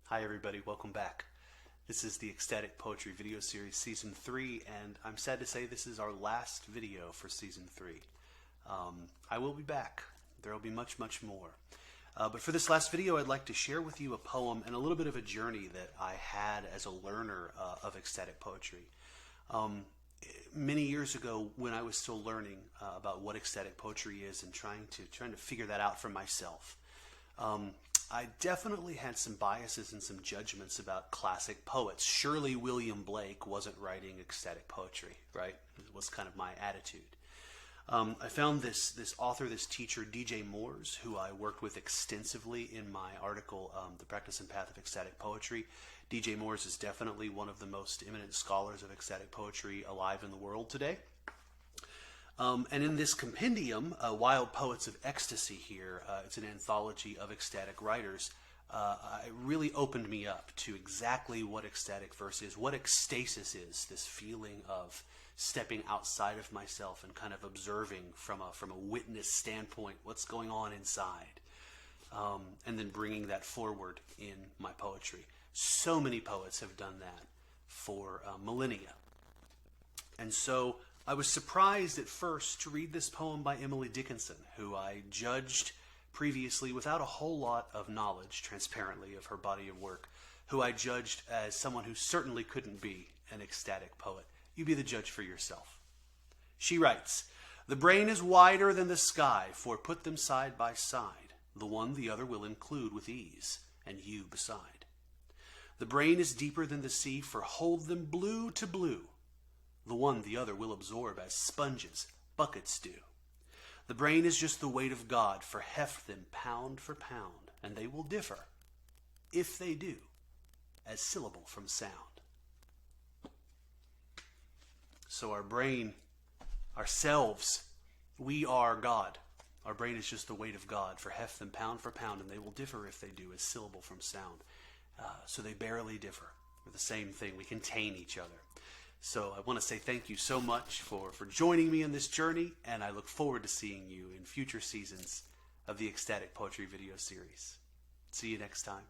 Hi everybody, welcome back. This is the Ecstatic Poetry video series season 3, and I'm sad to say this is our last video for season 3. I will be back. There will be much more. But for this last video, I'd like to share with you a poem and a little bit of a journey that I had as a learner of ecstatic poetry. Many years ago, when I was still learning about what ecstatic poetry is and trying to figure that out for myself, I definitely had some biases and some judgments about classic poets. Surely William Blake wasn't writing ecstatic poetry, right? It was kind of my attitude. I found this author, this teacher, DJ Moores, who I worked with extensively in my article, The Practice and Path of Ecstatic Poetry. DJ Moores is definitely one of the most eminent scholars of ecstatic poetry alive in the world today. And in this compendium, Wild Poets of Ecstasy here, it's an anthology of ecstatic writers, it really opened me up to exactly what ecstatic verse is, what ecstasis is, this feeling of stepping outside of myself and kind of observing from a witness standpoint what's going on inside, and then bringing that forward in my poetry. So many poets have done that for millennia. And so I was surprised at first to read this poem by Emily Dickinson, who I judged previously without a whole lot of knowledge, transparently, of her body of work, who I judged as someone who certainly couldn't be an ecstatic poet. You be the judge for yourself. She writes, "The brain is wider than the sky, for put them side by side. The one the other will include with ease, and you beside. The brain is deeper than the sea, for hold them blue to blue. The one the other will absorb as sponges buckets do. The brain is just the weight of God, for heft them pound for pound, and they will differ, if they do, as syllable from sound." So our brain, ourselves, we are God. Our brain is just the weight of God, for heft them pound for pound, and they will differ, if they do, as syllable from sound. So they barely differ. We're the same thing. We contain each other. So I want to say thank you so much for joining me in this journey, and I look forward to seeing you in future seasons of the Ecstatic Poetry video series. See you next time.